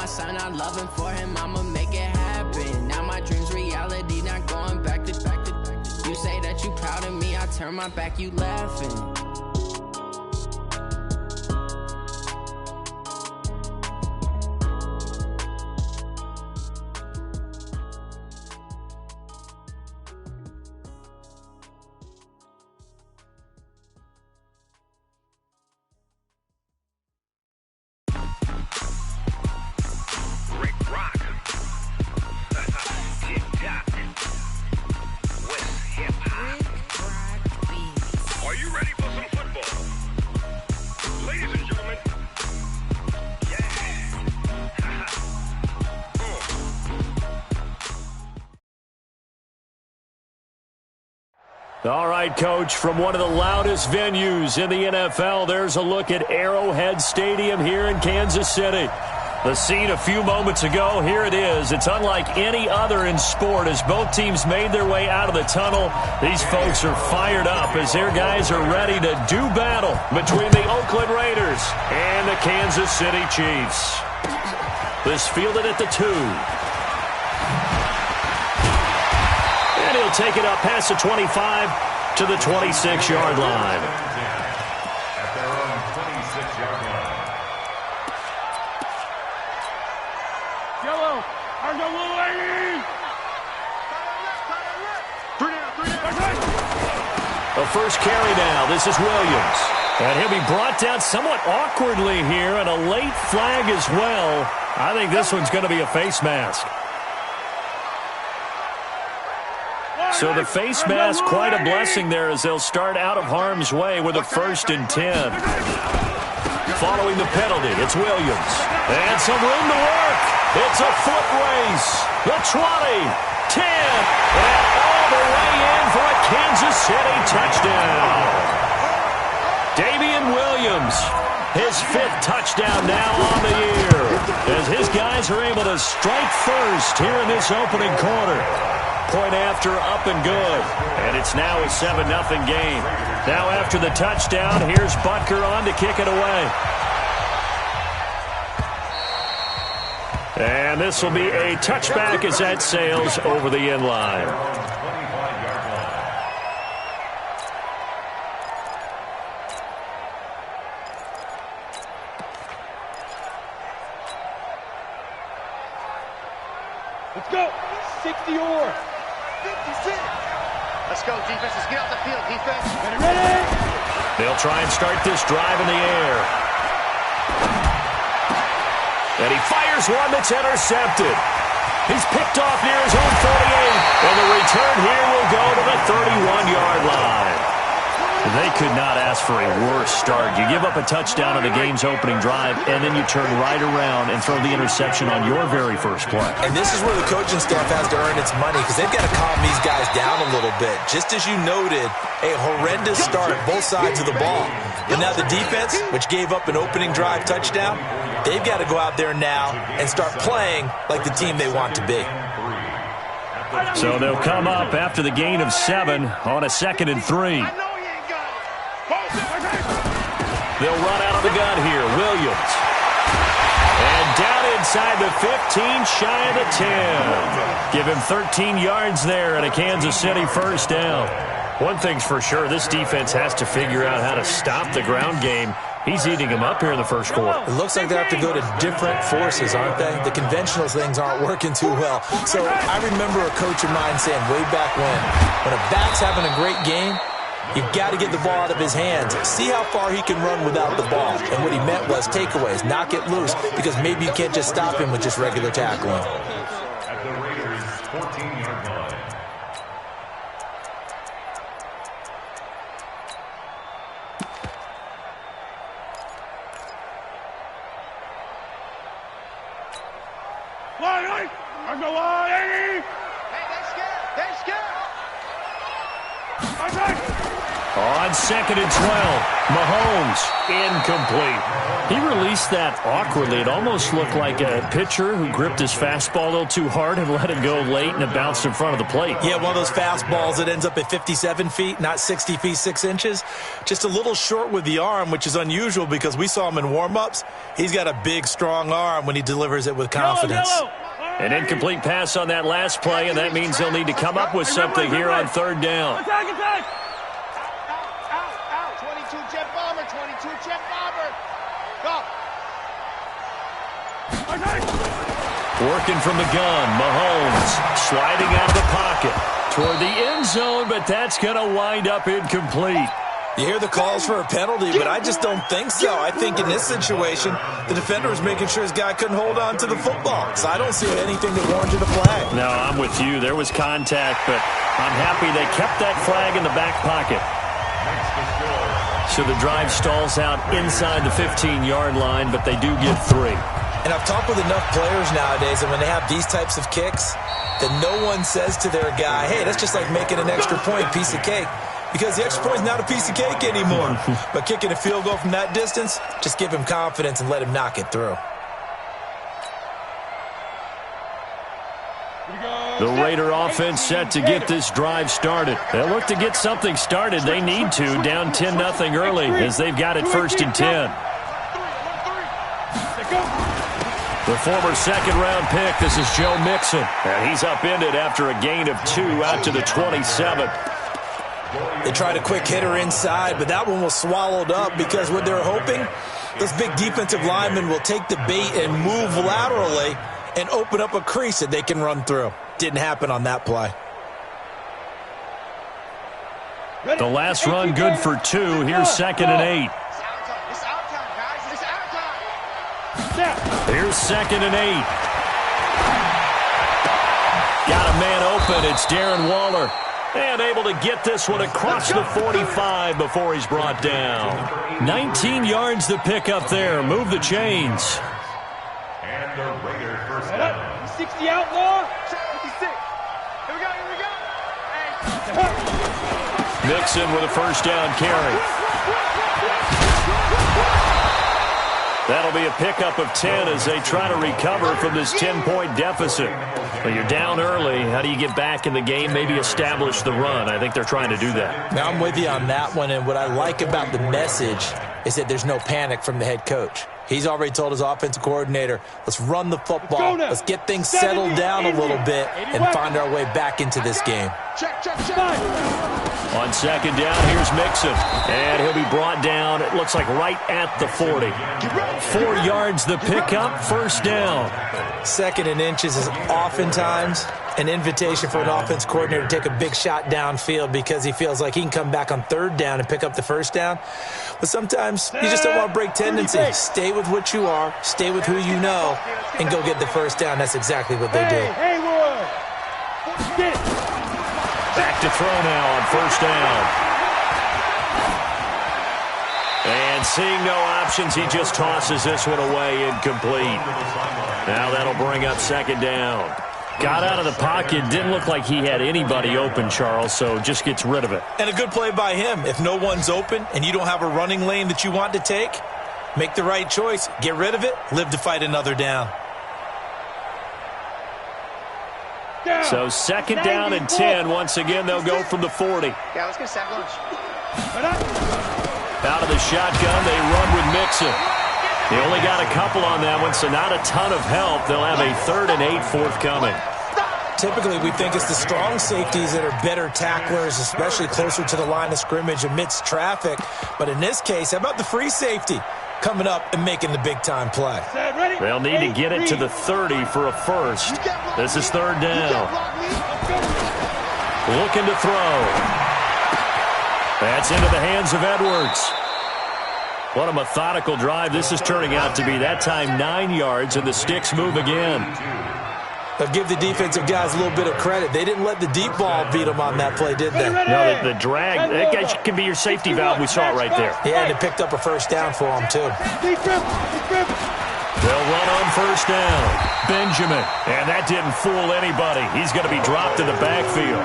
my son, I love him for him, I'ma make it happen. Now my dream's reality, not going back to. You say that you proud of me, I turn my back, you laughing. All right, Coach, from one of the loudest venues in the NFL, there's a look at Arrowhead Stadium here in Kansas City. The scene a few moments ago, here it is. It's unlike any other in sport as both teams made their way out of the tunnel. These folks are fired up as their guys are ready to do battle between the Oakland Raiders and the Kansas City Chiefs. This fielded at the 2. And he'll take it up past the 25 to the 26-yard line. At their own 26-yard line. Yellow, I'm the little lady. The first carry now. This is Williams. And he'll be brought down somewhat awkwardly here, and a late flag as well. I think this one's going to be a face mask. So the face mask, quite a blessing there as they'll start out of harm's way with a 1st and 10. Following the penalty, it's Williams. And some room to work. It's a foot race. The 20, 10, and all the way in for a Kansas City touchdown. Damian Williams, his 5th touchdown now on the year, as his guys are able to strike first here in this opening quarter. Point after, up and good. And it's now a 7-0 game. Now after the touchdown, here's Butker on to kick it away. And this will be a touchback as that sails over the end line. Let's go. 60 or 56. Let's go, defense. Let's get off the field, defense. Ready? They'll try and start this drive in the air. And he fires one that's intercepted. He's picked off near his own 48. And the return here will go to the 31-yard line. They could not ask for a worse start. You give up a touchdown on the game's opening drive, and then you turn right around and throw the interception on your very first play. And this is where the coaching staff has to earn its money because they've got to calm these guys down a little bit. Just as you noted, a horrendous start both sides of the ball. But now the defense, which gave up an opening drive touchdown, they've got to go out there now and start playing like the team they want to be. So they'll come up after the gain of 7 on a 2nd and 3. They'll run out of the gun here. Williams. And down inside the 15, shy of the 10. Give him 13 yards there and a Kansas City first down. One thing's for sure, this defense has to figure out how to stop the ground game. He's eating them up here in the first quarter. It looks like they have to go to different forces, aren't they? The conventional things aren't working too well. So I remember a coach of mine saying way back when a back's having a great game, you've got to get the ball out of his hands. See how far he can run without the ball. And what he meant was takeaways, knock it loose, because maybe you can't just stop him with just regular tackling. At the Raiders' 14-yard line. Line, I'm the line. Hey, they're scared. They're scared. Okay. On 2nd and 12, Mahomes, incomplete. He released that awkwardly. It almost looked like a pitcher who gripped his fastball a little too hard and let it go late, and it bounced in front of the plate. Yeah, one of those fastballs that ends up at 57 feet, not 60 feet, 6 inches. Just a little short with the arm, which is unusual because we saw him in warm-ups. He's got a big, strong arm when he delivers it with confidence. An incomplete pass on that last play, and that means they'll need to come up with something here on 3rd down. Attack, attack! 22 jet bomber, 22 jet bomber. Go. Working from the gun, Mahomes sliding out of the pocket toward the end zone, but that's going to wind up incomplete. You hear the calls for a penalty, but I just don't think so. I think in this situation, the defender was making sure his guy couldn't hold on to the football. So I don't see anything that warranted a flag. No, I'm with you. There was contact, but I'm happy they kept that flag in the back pocket. So the drive stalls out inside the 15-yard line, but they do get 3. And I've talked with enough players nowadays, and when they have these types of kicks, that no one says to their guy, hey, that's just like making an extra point, piece of cake. Because the extra point is not a piece of cake anymore. But kicking a field goal from that distance, just give him confidence and let him knock it through. The Raider offense set to get this drive started. They'll look to get something started. They need to, down 10-0 early, as they've got it 1st and 10. The former second-round pick, this is Joe Mixon. And he's upended after a gain of 2 out to the 27. They tried a quick hitter inside, but that one was swallowed up because what they're hoping, those big defensive linemen will take the bait and move laterally and open up a crease that they can run through. Didn't happen on that play. The last run good for 2. Here's 2nd and 8. It's out time, guys. It's out time. Here's 2nd and 8. Got a man open. It's Darren Waller. And able to get this one across the 45 before he's brought down. 19 yards to pick up there. Move the chains. And the Raiders first down. 60 outlaw. 56. Here we go. Hey. Mixon with a first down carry. That'll be a pickup of 10 as they try to recover from this 10-point deficit. Well, you're down early. How do you get back in the game? Maybe establish the run. I think they're trying to do that. Now, I'm with you on that one, and what I like about the message is that there's no panic from the head coach. He's already told his offensive coordinator, let's run the football, let's get things settled down a little bit, and find our way back into this game. Check. On 2nd down, here's Mixon. And he'll be brought down, it looks like right at the 40. 4 yards the pickup, 1st down. 2nd and inches is oftentimes an invitation for an offense coordinator to take a big shot downfield because he feels like he can come back on 3rd down and pick up the 1st down. But sometimes you just don't want to break tendency. Stay with what you are, stay with who you know, and go get the 1st down. That's exactly what they do. Haywood! Back to throw now on 1st down. And seeing no options, he just tosses this one away, incomplete. Now that'll bring up 2nd down. Got out of the pocket, didn't look like he had anybody open, Charles, so just gets rid of it. And a good play by him. If no one's open and you don't have a running lane that you want to take, make the right choice. Get rid of it, live to fight another down. So 2nd down and 10. Once again, they'll go from the 40. Yeah, let's get sack lunch. Out of the shotgun, they run with Mixon. They only got a couple on that one, so not a ton of help. They'll have a 3rd and 8 forthcoming. Typically, we think it's the strong safeties that are better tacklers, especially closer to the line of scrimmage amidst traffic. But in this case, how about the free safety coming up and making the big-time play? They'll need to get it to the 30 for a first. This is 3rd down. Looking to throw. That's into the hands of Edwards. What a methodical drive this is turning out to be. That time 9 yards, and the sticks move again. They'll give the defensive guys a little bit of credit. They didn't let the deep ball beat them on that play, did they? No, the drag, that guy can be your safety valve. We saw it right there. Yeah, and it picked up a 1st down for them, too. They'll run on 1st down. Benjamin, and that didn't fool anybody. He's going to be dropped in the backfield.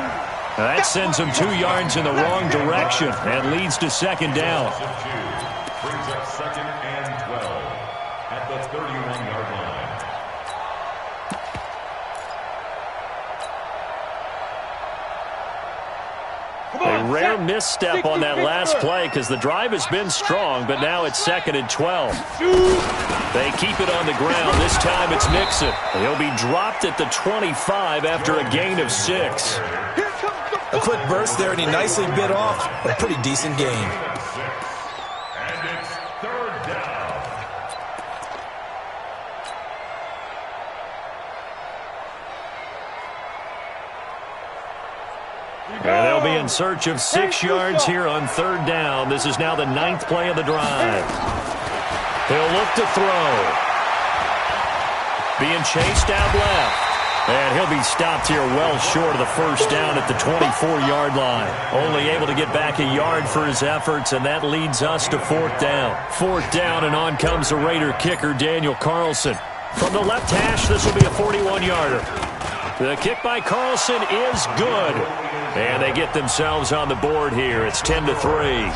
That sends him 2 yards in the wrong direction and leads to second down. Brings up 2nd and 12 at the 31-yard line. A rare misstep on that last play because the drive has been strong, but now it's 2nd and 12. They keep it on the ground. This time it's Mixon. He'll be dropped at the 25 after a gain of 6. A quick burst there, and he nicely bit off a pretty decent gain. And it's 3rd down. And they'll be in search of 6 yards here on 3rd down. This is now the 9th play of the drive. He'll look to throw. Being chased out left. And he'll be stopped here well short of the first down at the 24-yard line. Only able to get back a yard for his efforts, and that leads us to 4th down. 4th down, and on comes the Raider kicker, Daniel Carlson. From the left hash, this will be a 41-yarder. The kick by Carlson is good. And they get themselves on the board here. It's 10-3.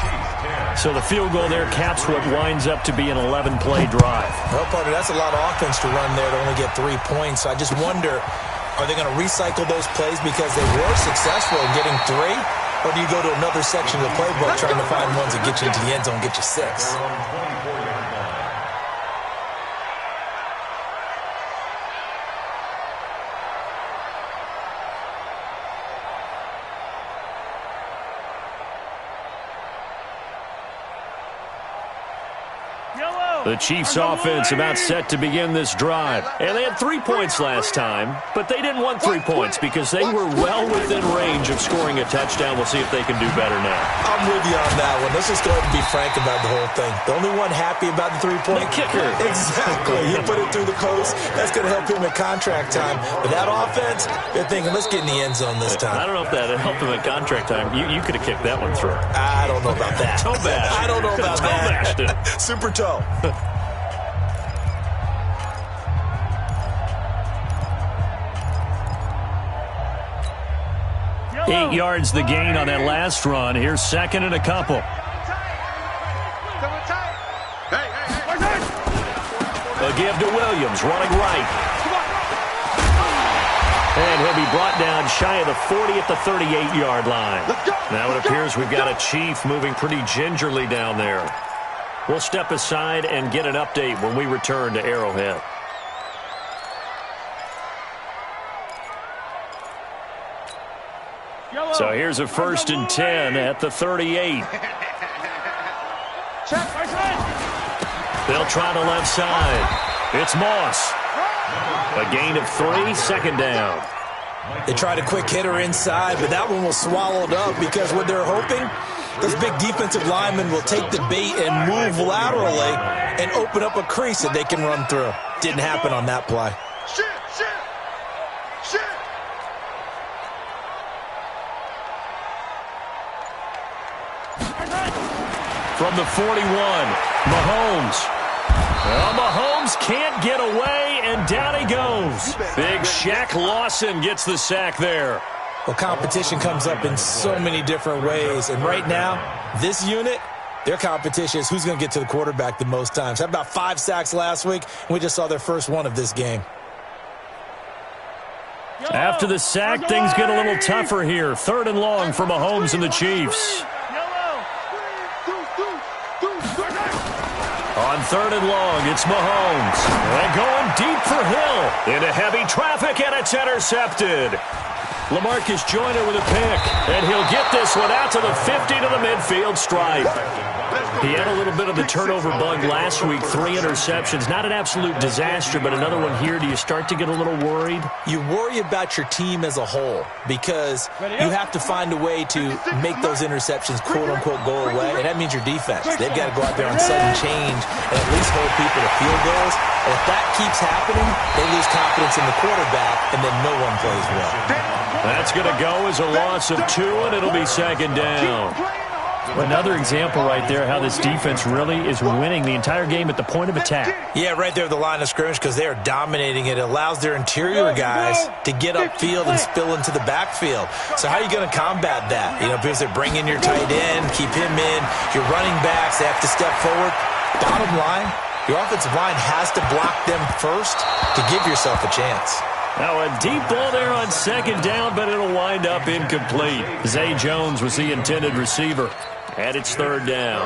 So the field goal there caps what winds up to be an 11-play drive. Well, partner, that's a lot of offense to run there to only get 3 points. I just wonder, are they going to recycle those plays because they were successful in getting 3? Or do you go to another section of the playbook trying to find ones that get you into the end zone and get you 6? The Chiefs' offense about set to begin this drive. And they had 3 points last time, but they didn't want 3 points because they were well within range of scoring a touchdown. We'll see if they can do better now. I'm with you on that one. Let's just go ahead and be frank about the whole thing. The only one happy about the 3-point? The kicker. Exactly. You put it through the post. That's going to help him at contract time. But that offense, they're thinking, let's get in the end zone this time. I don't know if that helped him at contract time. You could have kicked that one through. I don't know about that. Toe bash. I don't know about that. Bashed it. Super toe. 8 yards the gain on that last run. Here's 2nd and a couple. A give to Williams, running right. And he'll be brought down shy of the 40 at the 38-yard line. Now it appears we've got a Chief moving pretty gingerly down there. We'll step aside and get an update when we return to Arrowhead. So here's a 1st and 10 at the 38. They'll try the left side. It's Moss. A gain of 3, 2nd down. They tried a quick hitter inside, but that one was swallowed up because what they're hoping, those big defensive linemen will take the bait and move laterally and open up a crease that they can run through. Didn't happen on that play. From the 41, Mahomes. Well, Mahomes can't get away, and down he goes. Big Shaq Lawson gets the sack there. Well, competition comes up in so many different ways, and right now, this unit, their competition is who's going to get to the quarterback the most times. Had about 5 sacks last week, and we just saw their first one of this game. After the sack, things get a little tougher here. 3rd and long for Mahomes and the Chiefs. On 3rd and long, it's Mahomes. And going deep for Hill. Into heavy traffic, and it's intercepted. LaMarcus Joyner with a pick. And he'll get this one out to the 50 to the midfield stripe. He had a little bit of the turnover bug last week. 3 interceptions. Not an absolute disaster, but another one here. Do you start to get a little worried? You worry about your team as a whole because you have to find a way to make those interceptions, quote-unquote, go away, and that means your defense. They've got to go out there on sudden change and at least hold people to field goals. And if that keeps happening, they lose confidence in the quarterback, and then no one plays well. That's going to go as a loss of 2, and it'll be 2nd down. Another example right there how this defense really is winning the entire game at the point of attack. Yeah, right there at the line of scrimmage because they are dominating it. It allows their interior guys to get upfield and spill into the backfield. So how are you going to combat that? You know, because they bring in your tight end, keep him in. Your running backs, they have to step forward. Bottom line, your offensive line has to block them first to give yourself a chance. Now a deep ball there on second down, but it'll wind up incomplete. Zay Jones was the intended receiver, and it's third down.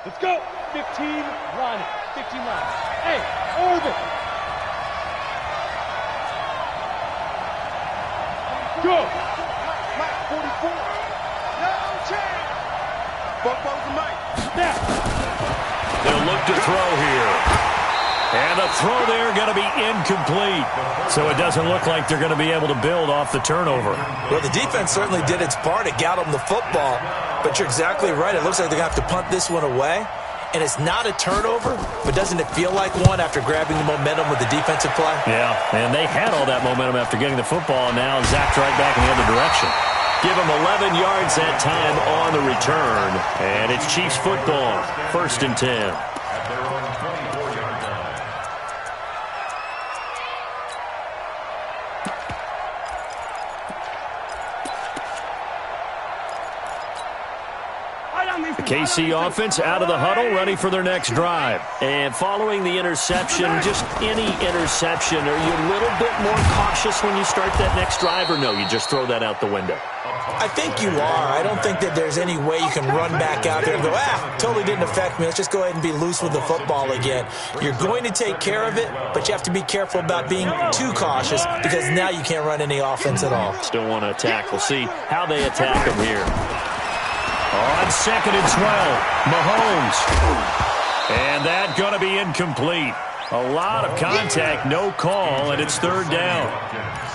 Let's go. 15 line. 15 line. Hey, orbit. Go. Mike, 44. No chance. Both of Mike. Snap. They'll look to throw here. And the throw there going to be incomplete. So it doesn't look like they're going to be able to build off the turnover. Well, the defense certainly did its part. It got them the football. But you're exactly right. It looks like they're going to have to punt this one away. And it's not a turnover, but doesn't it feel like one after grabbing the momentum with the defensive play? Yeah, and they had all that momentum after getting the football, and now zapped right back in the other direction. Give them 11 yards that time on the return. And it's Chiefs football, 1st and 10. The KC offense out of the huddle, ready for their next drive. And following the interception, just any interception, are you a little bit more cautious when you start that next drive, or no, you just throw that out the window? I think you are. I don't think that there's any way you can run back out there and go, totally didn't affect me. Let's just go ahead and be loose with the football again. You're going to take care of it, but you have to be careful about being too cautious because now you can't run any offense at all. Still want to attack. We'll see how they attack them here. On 2nd and 12, Mahomes. And that going to be incomplete. A lot of contact, no call, and it's 3rd down.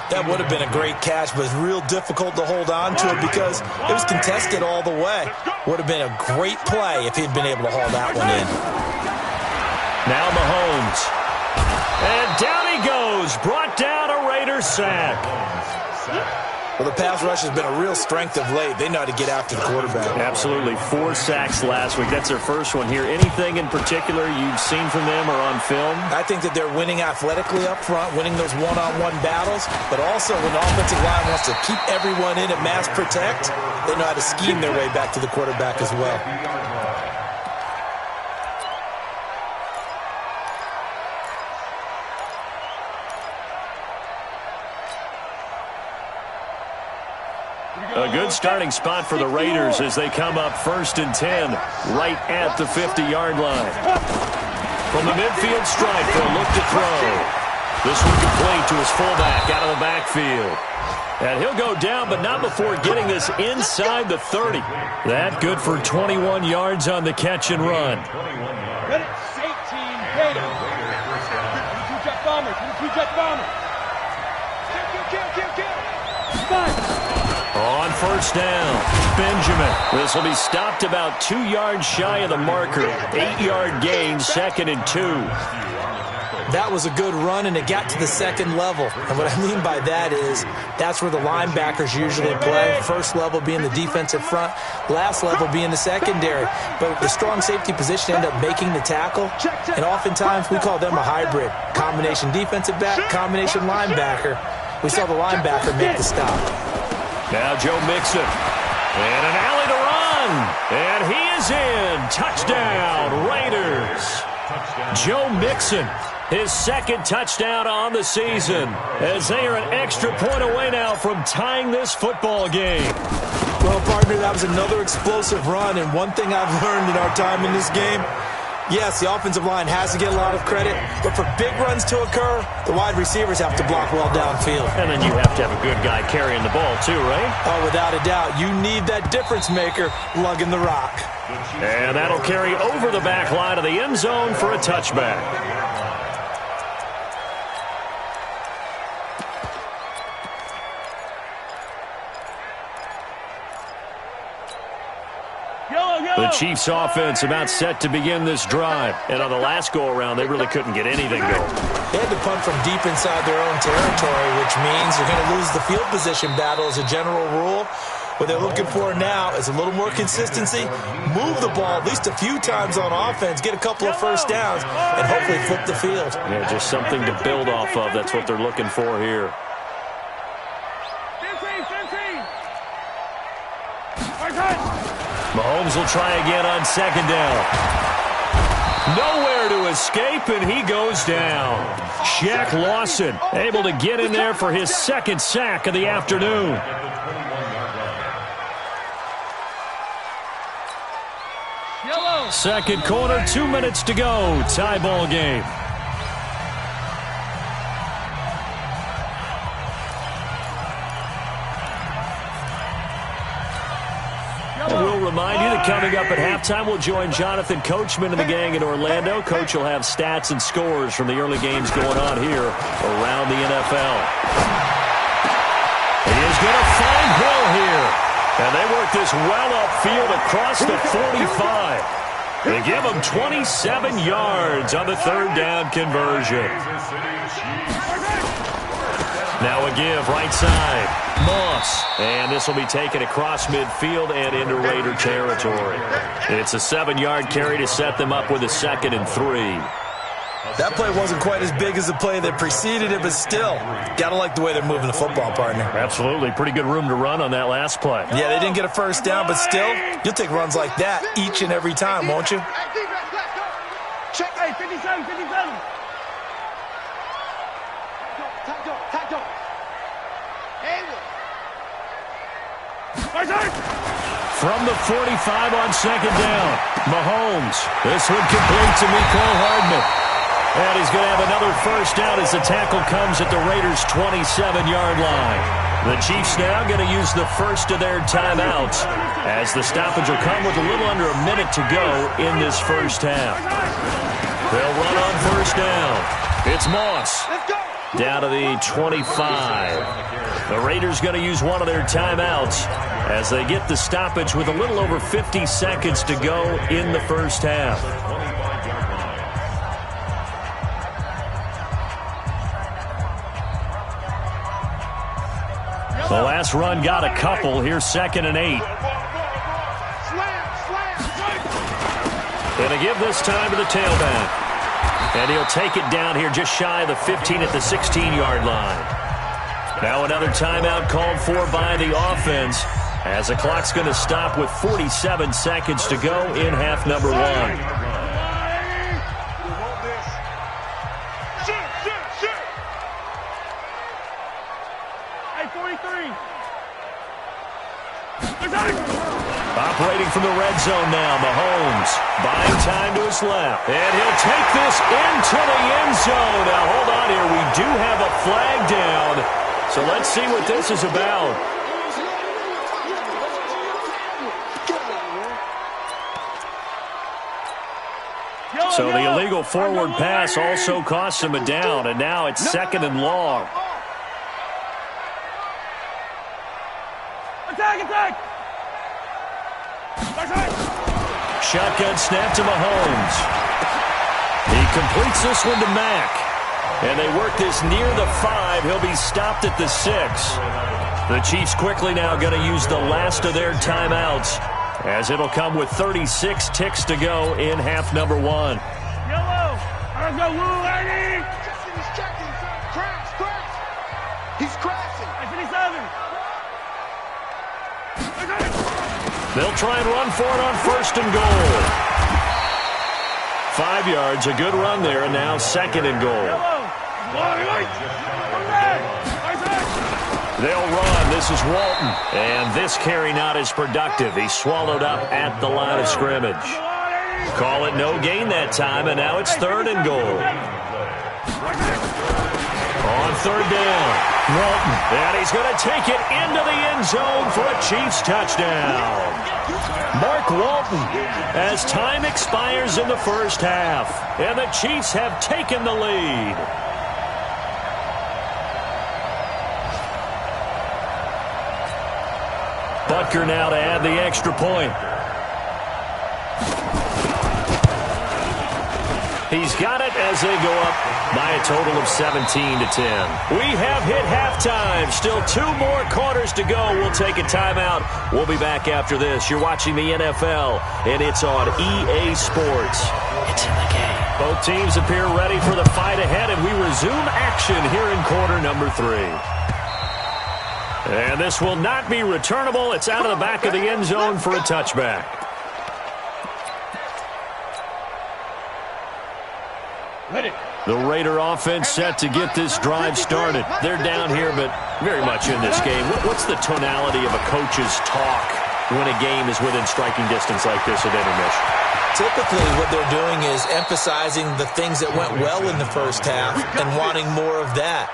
That would have been a great catch, but it's real difficult to hold on to it because it was contested all the way. Would have been a great play if he'd been able to haul that one in. Now Mahomes. And down he goes. Brought down a Raiders sack. Well, the pass rush has been a real strength of late. They know how to get after the quarterback. Absolutely. 4 sacks last week. That's their first one here. Anything in particular you've seen from them or on film? I think that they're winning athletically up front, winning those one-on-one battles, but also when the offensive line wants to keep everyone in and mass protect, they know how to scheme their way back to the quarterback as well. A good starting spot for the Raiders as they come up 1st and 10, right at the 50-yard line. From the midfield stripe for a look to throw. This one complete to his fullback out of the backfield. And he'll go down, but not before getting this inside the 30. That good for 21 yards on the catch and run. Ready, 18, Gator. 22 jet bomber, 22 jet bomber. Kill. Spike. On 1st down, Benjamin. This will be stopped about 2 yards shy of the marker. 8-yard gain, 2nd and 2. That was a good run, and it got to the 2nd level. And what I mean by that is that's where the linebackers usually play. First level being the defensive front, last level being the secondary. But the strong safety position ended up making the tackle, and oftentimes we call them a hybrid. Combination defensive back, combination linebacker. We saw the linebacker make the stop. Now Joe Mixon. And an alley to run. And he is in. Touchdown, Raiders. Joe Mixon, his 2nd touchdown on the season, as they are an extra point away now from tying this football game. Well, partner, that was another explosive run, and one thing I've learned in our time in this game, yes, the offensive line has to get a lot of credit, but for big runs to occur, the wide receivers have to block well downfield. And then you have to have a good guy carrying the ball too, right? Oh, without a doubt. You need that difference maker lugging the rock. And that'll carry over the back line of the end zone for a touchback. The Chiefs offense about set to begin this drive. And on the last go-around, they really couldn't get anything going. They had to punt from deep inside their own territory, which means you're going to lose the field position battle as a general rule. What they're looking for now is a little more consistency, move the ball at least a few times on offense, get a couple of first downs, and hopefully flip the field. Yeah, just something to build off of. That's what they're looking for here. Mahomes will try again on second down. Nowhere to escape, and he goes down. Shaq Lawson able to get in there for his second sack of the afternoon. Second quarter, 2 minutes to go. Tie ball game. We'll remind you that coming up at halftime, we'll join Jonathan Coachman and the gang in Orlando. Coach will have stats and scores from the early games going on here around the NFL. He is going to find Hill here. And they work this well upfield across the 45. They give him 27 yards on the third down conversion. Now a give right side. Moss. And this will be taken across midfield and into Raider territory. It's a 7-yard carry to set them up with a 2nd and 3. That play wasn't quite as big as the play that preceded it, but still, got to like the way they're moving the football, partner. Absolutely. Pretty good room to run on that last play. Yeah, they didn't get a first down, but still, you'll take runs like that each and every time, won't you? Check, hey, 57, 57. Tack up. From the 45 on second down, Mahomes. This one complete to Mecole Hardman. And he's going to have another first down as the tackle comes at the Raiders' 27-yard line. The Chiefs now going to use the first of their timeouts as the stoppage will come with a little under a minute to go in this first half. They'll run on first down. It's Moss. Down to the 25. The Raiders going to use one of their timeouts as they get the stoppage with a little over 50 seconds to go in the first half. The last run got a couple. Here's 2nd and 8. Going to give this time to the tailback. And he'll take it down here just shy of the 15 at the 16-yard line. Now another timeout called for by the offense as the clock's going to stop with 47 seconds to go in half number 1. Operating from the red zone now, Mahomes buying time to his left. And he'll take this into the end zone. Now, hold on here. We do have a flag down. So let's see what this is about. So the illegal forward pass also costs him a down. And now it's 2nd and long. Attack! Shotgun snap to Mahomes. He completes this one to Mack. And they work this near the 5. He'll be stopped at the 6. The Chiefs quickly now going to use the last of their timeouts as it'll come with 36 ticks to go in half number 1. Yellow! Let's go, Lou, Eddie! He's checking. Crash. He's crashing. 57. They'll try and run for it on 1st and goal. 5 yards, a good run there, and now 2nd and goal. They'll run. This is Walton. And this carry not as productive. He's swallowed up at the line of scrimmage. Call it no gain that time, and now it's 3rd and goal. On 3rd down, Walton. And he's going to take it into the end zone for a Chiefs touchdown. Mark Walton as time expires in the first half. And the Chiefs have taken the lead. Butker now to add the extra point. He's got it as they go up by a total of 17-10. We have hit halftime. Still 2 more quarters to go. We'll take a timeout. We'll be back after this. You're watching the NFL, and it's on EA Sports. It's in the game. Both teams appear ready for the fight ahead, and we resume action here in quarter number 3. And this will not be returnable. It's out of the back of the end zone for a touchback. The Raider offense set to get this drive started. They're down here, but very much in this game. What's the tonality of a coach's talk when a game is within striking distance like this at intermission? Typically, what they're doing is emphasizing the things that went well in the first half and wanting more of that.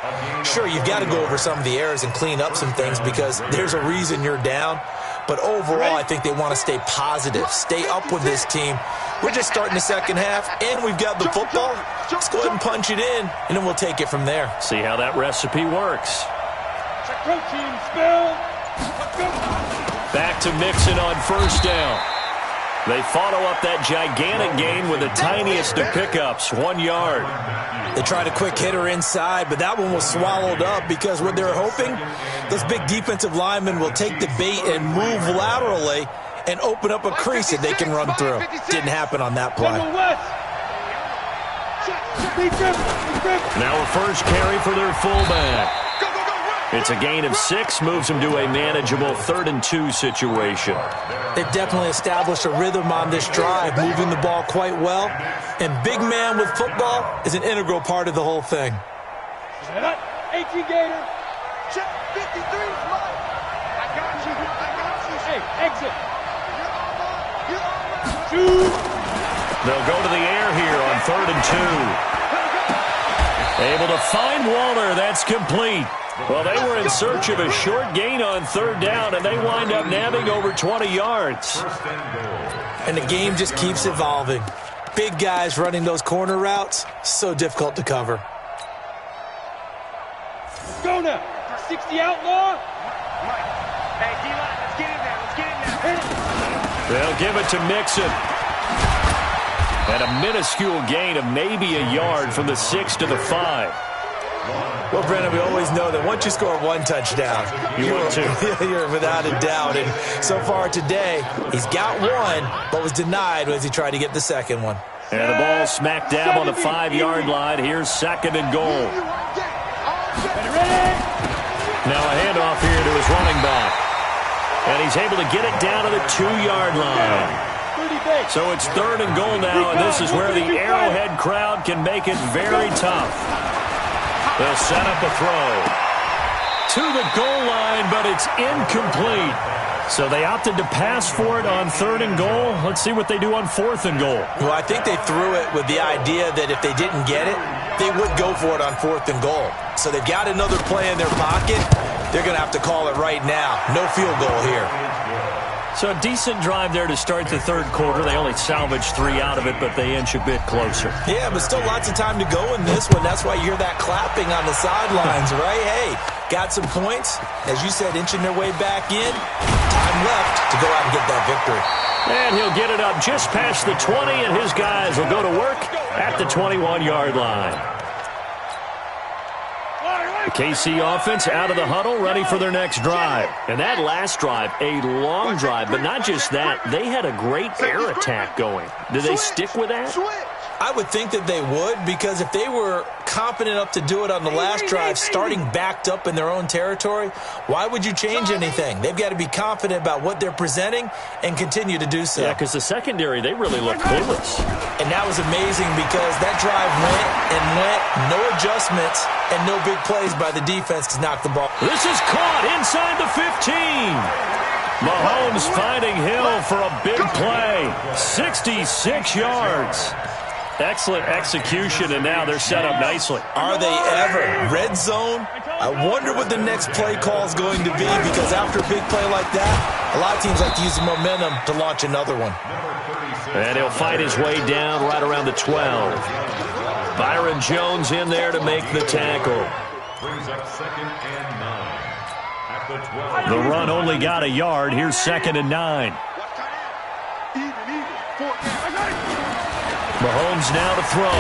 Sure, you've got to go over some of the errors and clean up some things because there's a reason you're down. But overall, I think they want to stay positive, stay up with this team. We're just starting the second half, and we've got the football. Let's go ahead and punch it in, and then we'll take it from there. See how that recipe works. Back to Mixon on first down. They follow up that gigantic gain with the tiniest of pickups, 1 yard. They tried a quick hitter inside, but that one was swallowed up because what they're hoping, those big defensive linemen will take the bait and move laterally and open up a crease that they can run through. Didn't happen on that play. Now a first carry for their fullback. It's a gain of 6, moves them to a manageable 3rd and 2 situation. They've definitely established a rhythm on this drive, moving the ball quite well. And big man with football is an integral part of the whole thing. 18 Gator. Check 53 is mine. I got you. Hey, exit. They'll go to the air here on 3rd and 2. Able to find Waller. That's complete. Well, they were in search of a short gain on 3rd down, and they wind up nabbing over 20 yards. And the game just keeps evolving. Big guys running those corner routes, so difficult to cover. Go now. 60 outlaw. Hey, D-line, let's get in there. Let's get in there. They'll give it to Mixon. And a minuscule gain of maybe a yard from the 6 to the 5. Well, Brennan, we always know that once you score 1 touchdown, you're without a doubt. And so far today, he's got 1, but was denied as he tried to get the second one. And the ball smack dab on the 5-yard line. Here's 2nd and goal. Now a handoff here to his running back. And he's able to get it down to the 2-yard line. So it's 3rd and goal now, and this is where the Arrowhead crowd can make it very tough. They'll set up a throw to the goal line, but it's incomplete. So they opted to pass for it on 3rd and goal. Let's see what they do on 4th and goal. Well, I think they threw it with the idea that if they didn't get it, they would go for it on 4th and goal. So they've got another play in their pocket. They're going to have to call it right now. No field goal here. So a decent drive there to start the 3rd quarter. They only salvaged 3 out of it, but they inch a bit closer. Yeah, but still lots of time to go in this one. That's why you hear that clapping on the sidelines, right? Hey, got some points. As you said, inching their way back in. Time left to go out and get that victory. And he'll get it up just past the 20, and his guys will go to work at the 21-yard line. The KC offense out of the huddle, ready for their next drive. And that last drive, a long drive, but not just that. They had a great air attack going. Did they stick with that? I would think that they would, because if they were confident enough to do it on the last drive, starting backed up in their own territory, why would you change anything? They've got to be confident about what they're presenting and continue to do so. Yeah, because the secondary, they really looked clueless. And that was amazing because that drive went, no adjustments, and no big plays by the defense to knock the ball. This is caught inside the 15. Mahomes finding Hill for a big play. 66 yards. Excellent execution, and now they're set up nicely. Are they ever? Red zone? I wonder what the next play call is going to be, because after a big play like that, a lot of teams like to use the momentum to launch another one. And he'll fight his way down right around the 12. Byron Jones in there to make the tackle. Brings up 2nd and 9 at the 12. The run only got a yard. Here's 2nd and 9. Mahomes now to throw.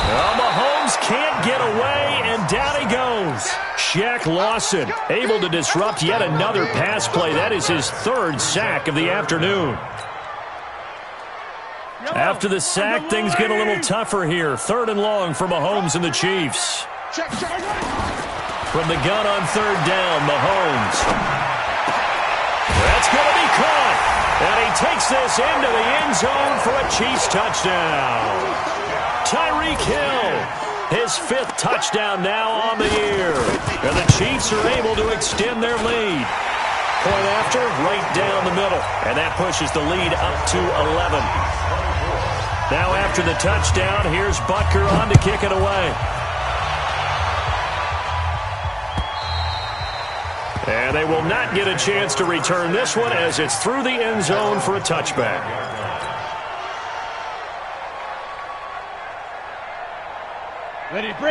Well, Mahomes can't get away, and down he goes. Shaq Lawson able to disrupt yet another pass play. That is his third sack of the afternoon. After the sack, things get a little tougher here. 3rd and long for Mahomes and the Chiefs. From the gun on 3rd down, Mahomes. That's going to be caught. And he takes this into the end zone for a Chiefs touchdown. Tyreek Hill, his 5th touchdown now on the year. And the Chiefs are able to extend their lead. Point after, right down the middle. And that pushes the lead up to 11. Now after the touchdown, here's Butker on to kick it away. And they will not get a chance to return this one as it's through the end zone for a touchback.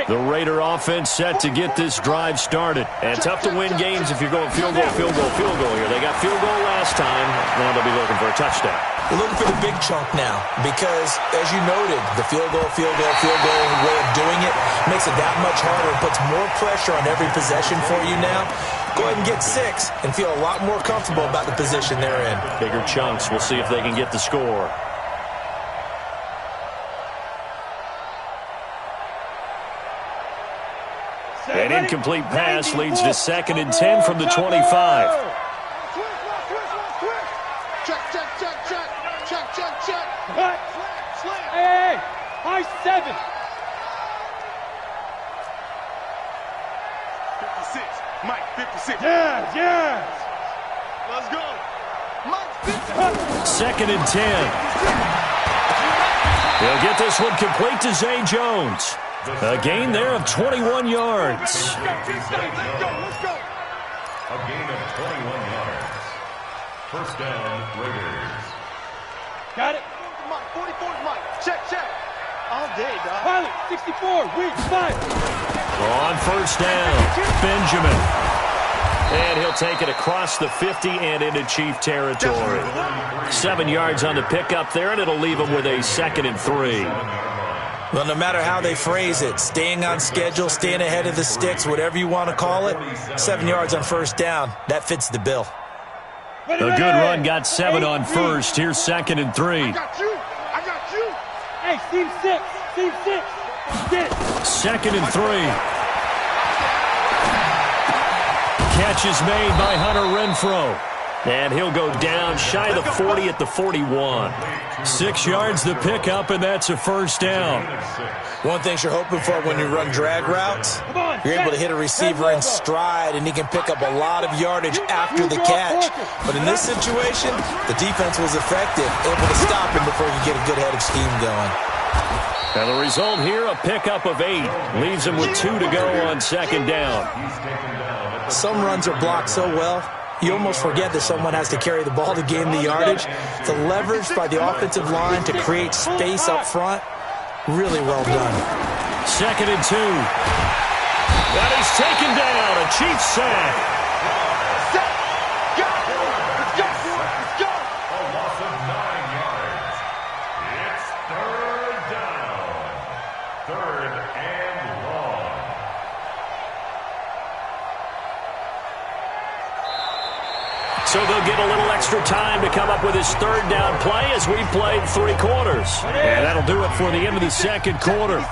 The Raider offense set to get this drive started. And tough to win games if you're going field goal here. They got field goal last time. Now they'll be looking for a touchdown. They're looking for the big chunk now because, as you noted, the field goal way of doing it makes it that much harder and puts more pressure on every possession for you now. Go ahead and get 6 and feel a lot more comfortable about the position they're in. Bigger chunks. We'll see if they can get the score. An incomplete pass leads to 2nd and 10 from the 25. Hey, high 7. 56. Mike, 56. Yes. Let's go. Mike, 56. 2nd and 10. He'll get this one complete to Zay Jones. A gain there of 21 yards. Let's go. A gain of 21 yards. First down, Raiders. Got it. Mike, 44 is Mike. Check. All day, dog. Pilot, 64, weak, 5. On first down, Benjamin. And he'll take it across the 50 and into Chief territory. 7 yards on the pickup there, and it'll leave him with a 2nd and 3. Well, no matter how they phrase it, staying on schedule, staying ahead of the sticks, whatever you want to call it, 7 yards on first down, that fits the bill. A good run got 7 on first. Here's 2nd and 3. I got you. Hey, team 6. 2nd and 3. Catch is made by Hunter Renfrow. And he'll go down shy of the 40 at the 41. 6 yards the pickup, and that's a first down. One thing you're hoping for when you run drag routes, you're able to hit a receiver in stride, and he can pick up a lot of yardage after the catch. But in this situation, the defense was effective, able to stop him before he could get a good head of steam going. And the result here, a pickup of 8. Leaves him with 2 to go on 2nd down. Some runs are blocked so well, you almost forget that someone has to carry the ball to gain the yardage. The leverage by the offensive line to create space up front, really well done. 2nd and 2. And he's taken down. A Chiefs sack. Let's go. A loss of 9 yards. It's 3rd down. 3rd and long. So they'll get a little extra time to come up with his 3rd down play as we played 3 quarters. And that'll do it for the end of the 2nd quarter.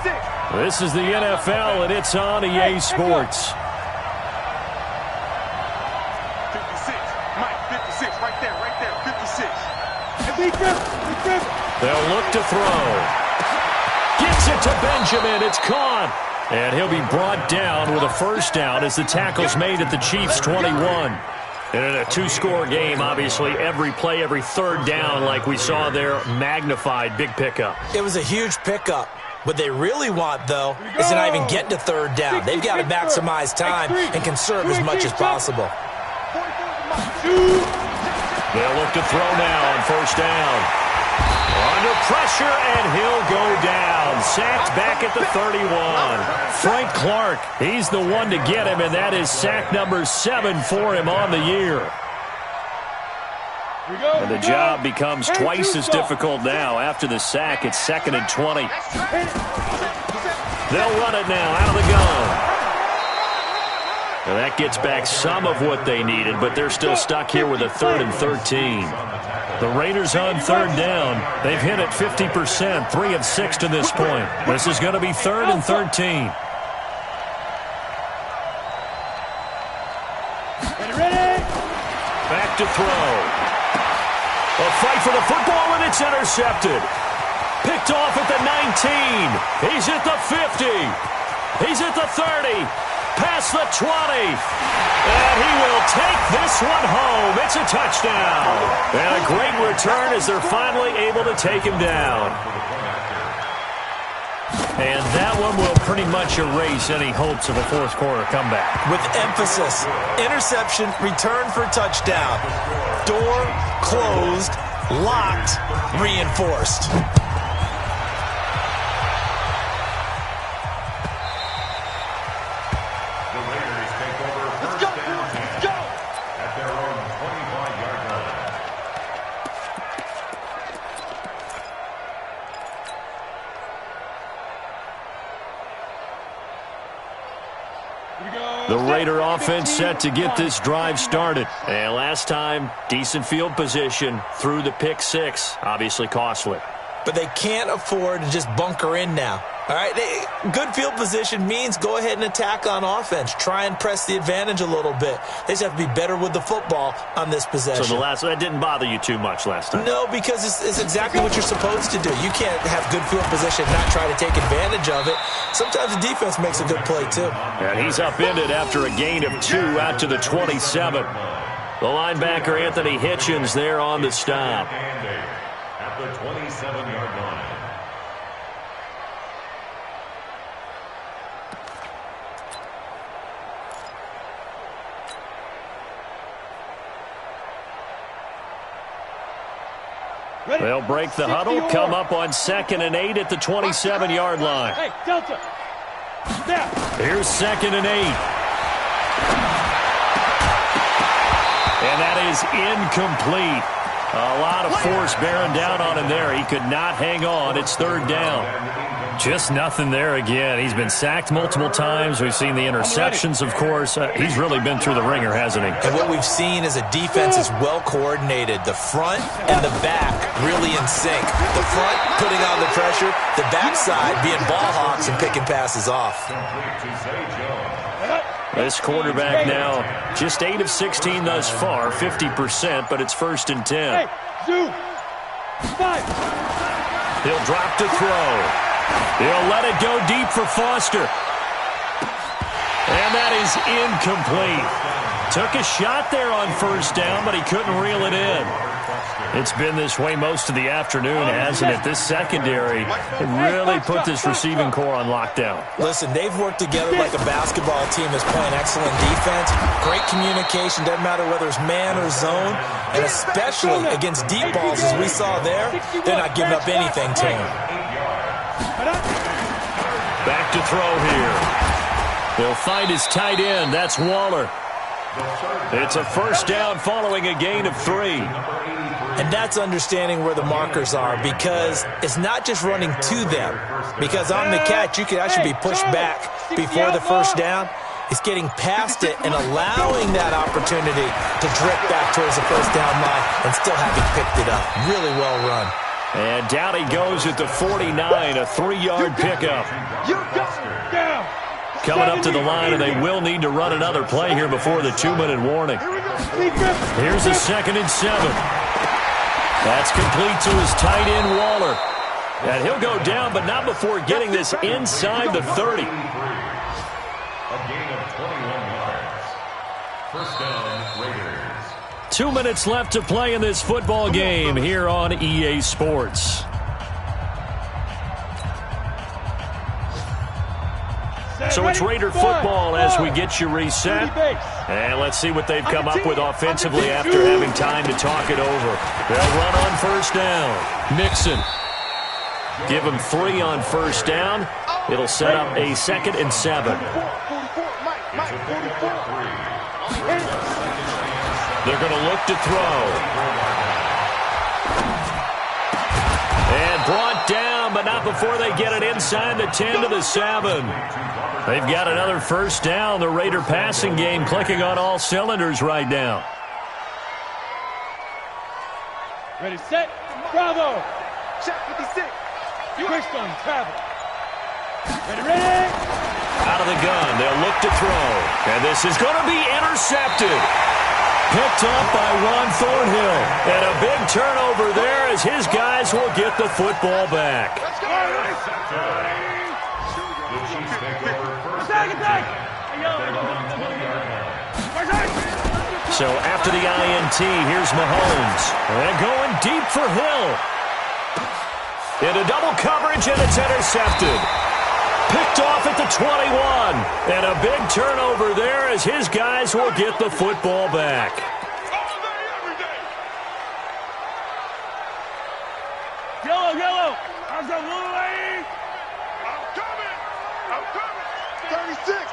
This is the NFL, and it's on EA Sports. 56. Mike, 56. Right there. 56. They'll look to throw. Gets it to Benjamin. It's caught. And he'll be brought down with a first down as the tackle's made at the Chiefs' 21. And in a 2-score game, obviously, every play, every 3rd down, like we saw there, magnified, big pickup. It was a huge pickup. What they really want, though, is to not even get to 3rd down. They've got to maximize time and conserve as much as possible. They'll look to throw now on first down. Under pressure, and he'll go down. Sacked back at the 31. Frank Clark, he's the one to get him, and that is sack number 7 for him on the year. And the job becomes twice as difficult now. After the sack, it's 2nd and 20. They'll run it now out of the gun. And that gets back some of what they needed, but they're still stuck here with a 3rd and 13. The Raiders on 3rd down. They've hit it 50%, 3 of 6 to this point. This is going to be 3rd and 13. Back to throw. A fight for the football, and it's intercepted. Picked off at the 19. He's at the 50. He's at the 30. Past the 20. And he will take this one home. It's a touchdown. And a great return as they're finally able to take him down. And that one will pretty much erase any hopes of a fourth quarter comeback. With emphasis, interception, return for touchdown. Door closed, locked, reinforced. The Raider offense set to get this drive started. And last time, decent field position through the pick 6. Obviously costly. But they can't afford to just bunker in now. All right, good field position means go ahead and attack on offense. Try and press the advantage a little bit. They just have to be better with the football on this possession. So that didn't bother you too much last time? No, because it's exactly what you're supposed to do. You can't have good field position and not try to take advantage of it. Sometimes the defense makes a good play, too. And he's upended after a gain of 2 out to the 27. The linebacker, Anthony Hitchens, there on the stop. At the 27-yard line. They'll break the huddle, come up on 2nd and 8 at the 27-yard line. Hey, Delta. Snap. Here's 2nd and 8. And that is incomplete. A lot of force bearing down on him there. He could not hang on. It's 3rd down. Just nothing there again. He's been sacked multiple times. We've seen the interceptions, of course. He's really been through the ringer, hasn't he? And what we've seen is a defense is well coordinated. The front and the back really in sync. The front putting on the pressure. The backside being ball hawks and picking passes off. This quarterback now just 8 of 16 thus far, 50%, but it's 1st and 10. Hey, Zoo. 5. He'll drop to throw. He'll let it go deep for Foster. And that is incomplete. Took a shot there on 1st down, but he couldn't reel it in. It's been this way most of the afternoon, hasn't it? This secondary really put this receiving core on lockdown. Listen, they've worked together like a basketball team that's playing excellent defense. Great communication, doesn't matter whether it's man or zone. And especially against deep balls, as we saw there, they're not giving up anything to him. Back to throw here. They'll find his tight end. That's Waller. It's a 1st down following a gain of 3. And that's understanding where the markers are, because it's not just running to them. Because on the catch, you could actually be pushed back before the 1st down. It's getting past it and allowing that opportunity to drift back towards the 1st down line and still having picked it up. Really well run. And down he goes at the 49, a 3-yard pickup. Coming up to the line, and they will need to run another play here before the 2-minute warning. Here's a 2nd and 7. That's complete to his tight end, Waller. And he'll go down, but not before getting this inside the 30. A gain of 21 yards. 1st down, Raiders. 2 minutes left to play in this football game here on EA Sports. So it's Raider football as we get you reset. And let's see what they've come up with offensively after having time to talk it over. They'll run on 1st down. Mixon. Give him 3 on 1st down. It'll set up a 2nd and 7. They're going to look to throw. And brought down, but not before they get it inside the 10 to the 7. They've got another first down. The Raider passing game clicking on all cylinders right now. Ready, set, bravo. Check 56. Quick on travel. Ready. Out of the gun, they'll look to throw. And this is going to be intercepted. Picked up by Juan Thornhill. And a big turnover there as his guys will get the football back. The Chiefs take over first and 10 at their own 20-yard line. So after the INT, here's Mahomes. And going deep for Hill. Into double coverage, and it's intercepted. Picked off at the 21. And a big turnover there as his guys will get the football back. Yellow. How's that little lane? I'm coming. 36.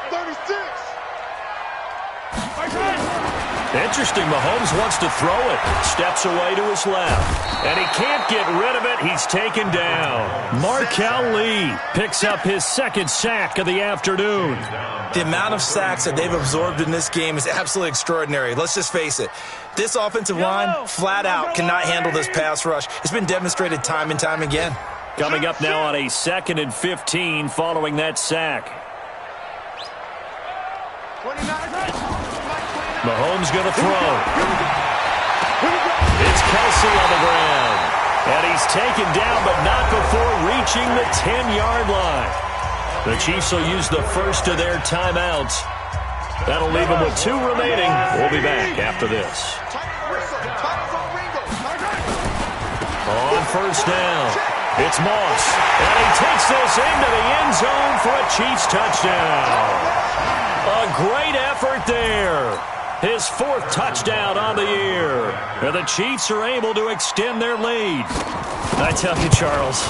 Interesting, Mahomes wants to throw it. Steps away to his left. And he can't get rid of it. He's taken down. Markel Lee picks up his second sack of the afternoon. The amount of sacks that they've absorbed in this game is absolutely extraordinary. Let's just face it. This offensive line, flat out, cannot handle this pass rush. It's been demonstrated time and time again. Coming up now on a 2nd and 15 following that sack. 29. Mahomes going to throw. It's Kelsey on the ground. And he's taken down, but not before reaching the 10-yard line. The Chiefs will use the first of their timeouts. That'll leave them with 2 remaining. We'll be back after this. On first down, it's Moss. And he takes this into the end zone for a Chiefs touchdown. A great effort there. His 4th touchdown on the year. And the Chiefs are able to extend their lead. I tell you, Charles,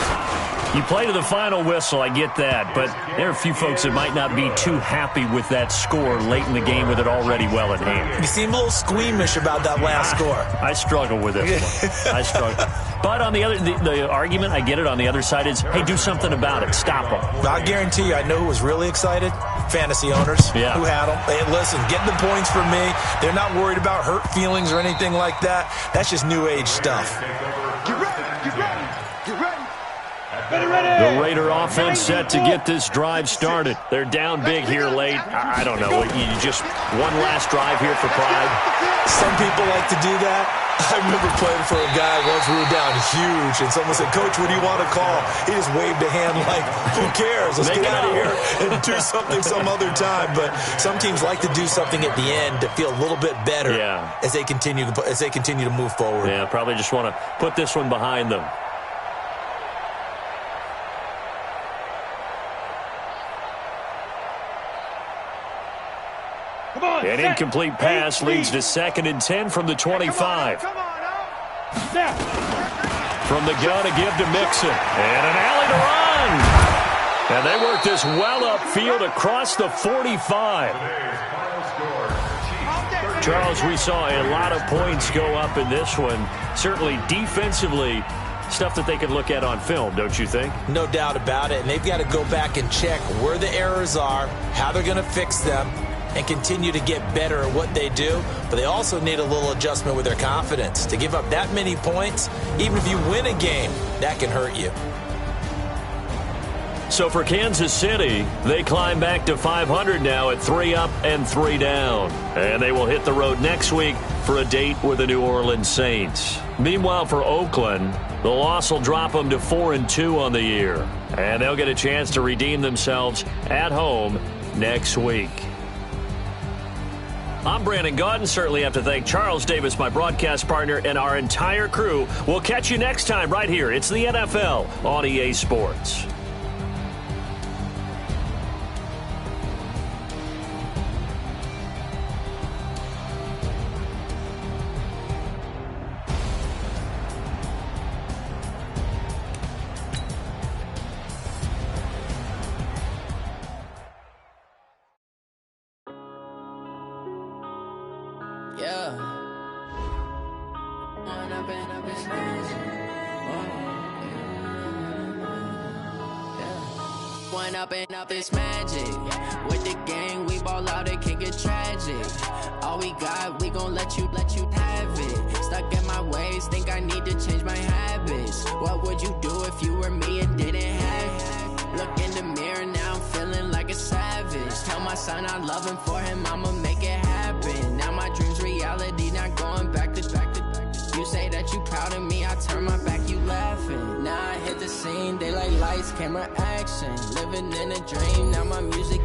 you play to the final whistle, I get that, but there are a few folks that might not be too happy with that score late in the game with it already well at hand. You seem a little squeamish about that last score. I struggle with it. I struggle. But on the other, the argument, I get it, on the other side is, hey, do something about it. Stop them. I guarantee you, I know who was really excited. Fantasy owners who had them. Hey, listen, get the points from me. They're not worried about hurt feelings or anything like that. That's just new age stuff. Get ready. The Raider offense set to get this drive started. They're down big here late. I don't know. You just one last drive here for pride. Some people like to do that. I remember playing for a guy once. We were down huge, and someone said, "Coach, what do you want to call?" He just waved a hand like, "Who cares? Let's get out of here and do something some other time." But some teams like to do something at the end to feel a little bit better as they continue to move forward. Yeah, probably just want to put this one behind them. An incomplete pass leads to 2nd and 10 from the 25. From the gun, a give to Mixon. And an alley to run. And they work this well upfield across the 45. Charles, we saw a lot of points go up in this one. Certainly defensively, stuff that they could look at on film, don't you think? No doubt about it. And they've got to go back and check where the errors are, how they're going to fix them, and continue to get better at what they do. But they also need a little adjustment with their confidence. To give up that many points, even if you win a game, that can hurt you. So for Kansas City, they climb back to 500 now at 3 up and 3 down. And they will hit the road next week for a date with the New Orleans Saints. Meanwhile, for Oakland, the loss will drop them to 4-2 on the year. And they'll get a chance to redeem themselves at home next week. I'm Brandon Gaudin. Certainly have to thank Charles Davis, my broadcast partner, and our entire crew. We'll catch you next time right here. It's the NFL on EA Sports. one up and up, it's magic. With the gang, we ball out, it can get tragic. All we got, we gon' let you have it. Stuck in my ways, think I need to change my habits. What would you do if you were me and didn't have it? Look in the mirror, now I'm feeling like a savage. Tell my son I love him, for him I'ma make it happen. Now my dream's reality, not going back to. You say that you proud of me, I turn my back, you laughing. Now I hit the scene, daylight lights, camera action. Living in a dream, now my music